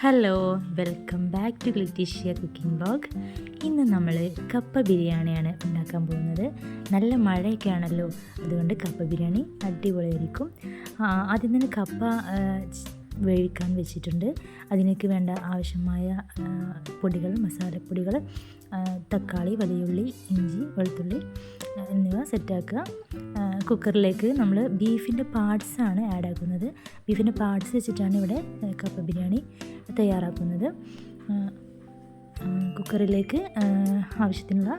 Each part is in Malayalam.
Hello, welcome back to Glitishya cooking vlog. ഇന്ന് നമ്മൾ കപ്പ ബിരിയാണിയാണ് ഉണ്ടാക്കാൻ പോകുന്നത്. നല്ല മഴയൊക്കെ ആണല്ലോ, അതുകൊണ്ട് കപ്പ ബിരിയാണി അടിപൊളിയായിരിക്കും. ആദ്യം തന്നെ കപ്പ വേവിക്കാൻ വെച്ചിട്ടുണ്ട്. അതിലേക്ക് വേണ്ട ആവശ്യമായ പൊടികൾ, മസാലപ്പൊടികൾ, തക്കാളി, വലിയുള്ളി, ഇഞ്ചി, വെളുത്തുള്ളി എന്നിവ സെറ്റാക്കുക. കുക്കറിലേക്ക് നമ്മൾ ബീഫിൻ്റെ പാർട്സാണ് ആഡ് ആക്കുന്നത്. ബീഫിൻ്റെ പാർട്സ് വെച്ചിട്ടാണ് ഇവിടെ കപ്പ ബിരിയാണി തയ്യാറാക്കുന്നത്. കുക്കറിലേക്ക് ആവശ്യത്തിനുള്ള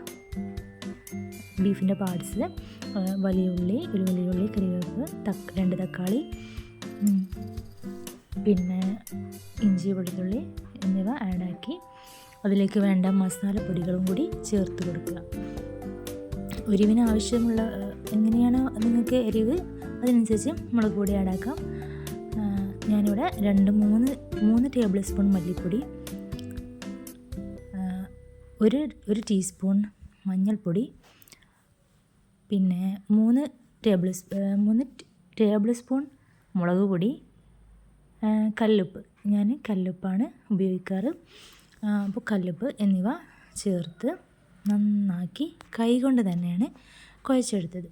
ബീഫിൻ്റെ പാർട്സ്, വലിയുള്ളി, ഒരു വലിയുള്ളി, കറിവേപ്പ്, 2 തക്കാളി, പിന്നെ ഇഞ്ചി, വെളുത്തുള്ളി എന്നിവ ആഡാക്കി അതിലേക്ക് വേണ്ട മസാലപ്പൊടികളും കൂടി ചേർത്ത് കൊടുക്കുക. എരിവിന് ആവശ്യമുള്ള എങ്ങനെയാണോ നിങ്ങൾക്ക് എരിവ് അതിനനുസരിച്ച് മുളക് പൊടി ആഡാക്കാം. ഞാനിവിടെ 3 ടേബിൾ സ്പൂൺ മല്ലിപ്പൊടി, ഒരു ടീസ്പൂൺ മഞ്ഞൾപ്പൊടി, പിന്നെ 3 ടേബിൾ സ്പൂൺ മുളക് പൊടി, കല്ലുപ്പ്, ഞാൻ കല്ലുപ്പാണ് ഉപയോഗിക്കാറ്. അപ്പോൾ കല്ലുപ്പ് എന്നിവ ചേർത്ത് നന്നാക്കി കൈകൊണ്ട് തന്നെയാണ് കുഴച്ചെടുത്തത്.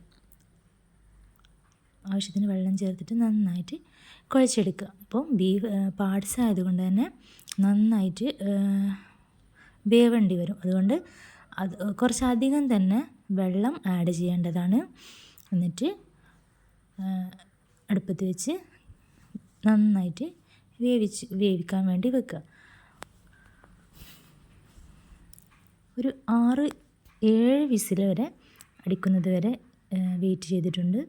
ആവശ്യത്തിന് വെള്ളം ചേർത്തിട്ട് നന്നായിട്ട് കുഴച്ചെടുക്കുക. അപ്പോൾ ബീഫ് പാർട്സ് ആയതുകൊണ്ട് തന്നെ നന്നായിട്ട് വേവേണ്ടി വരും. അതുകൊണ്ട് കുറച്ചധികം തന്നെ വെള്ളം ആഡ് ചെയ്യേണ്ടതാണ്. എന്നിട്ട് അടുപ്പത്ത് വെച്ച് നന്നായിട്ട് വേവിക്കാൻ വേണ്ടി വെക്കുക. ഒരു 6-7 വിസിൽ വരെ അടിക്കുന്നത് വരെ വെയിറ്റ് ചെയ്തിട്ടുണ്ട്.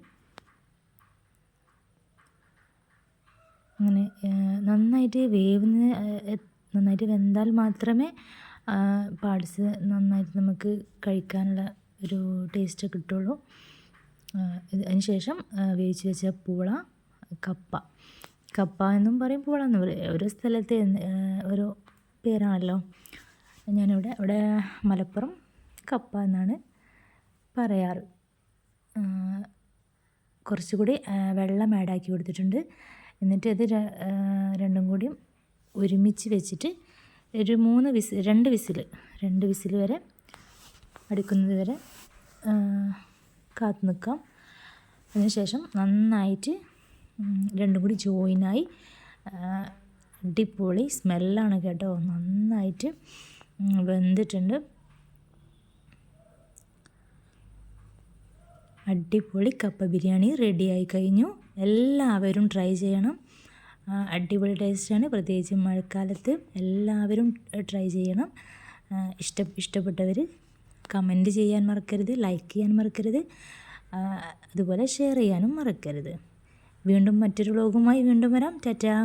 അങ്ങനെ നന്നായിട്ട് നന്നായിട്ട് വെന്താൽ മാത്രമേ പാർട്സ് നന്നായിട്ട് നമുക്ക് കഴിക്കാനുള്ള ഒരു ടേസ്റ്റ് കിട്ടുള്ളൂ. അതിന് ശേഷം വേവിച്ച് വെച്ച പൂള, കപ്പ എന്നും പറയും, പൂള എന്നും പറയും. ഓരോ സ്ഥലത്തെ ഓരോ പേരാണല്ലോ. ഇവിടെ മലപ്പുറം കപ്പ എന്നാണ് പറയാറ്. കുറച്ചുകൂടി വെള്ളം ആഡാക്കി കൊടുത്തിട്ടുണ്ട്. എന്നിട്ട് അത് രണ്ടും കൂടിയും ഒരുമിച്ച് വെച്ചിട്ട് ഒരു 2 വിസിൽ വരെ അടിക്കുന്നത് വരെ കാത്തു നിൽക്കാം. അതിനുശേഷം നന്നായിട്ട് രണ്ടും കൂടി ജോയിനായി അടിപൊളി സ്മെല്ലാണ് കേട്ടോ. നന്നായിട്ട് വെന്തിട്ടുണ്ട്. അടിപൊളി കപ്പ ബിരിയാണി റെഡിയായി കഴിഞ്ഞു. എല്ലാവരും ട്രൈ ചെയ്യണം. അടിപൊളി ടേസ്റ്റാണ്. പ്രത്യേകിച്ച് മഴക്കാലത്ത് എല്ലാവരും ട്രൈ ചെയ്യണം. ഇഷ്ടപ്പെട്ടവർ കമൻറ്റ് ചെയ്യാൻ മറക്കരുത്, ലൈക്ക് ചെയ്യാൻ മറക്കരുത്, അതുപോലെ ഷെയർ ചെയ്യാനും മറക്കരുത്. വീണ്ടും മറ്റൊരു വ്ളോഗുമായി വീണ്ടും വരാം. ടാറ്റാ.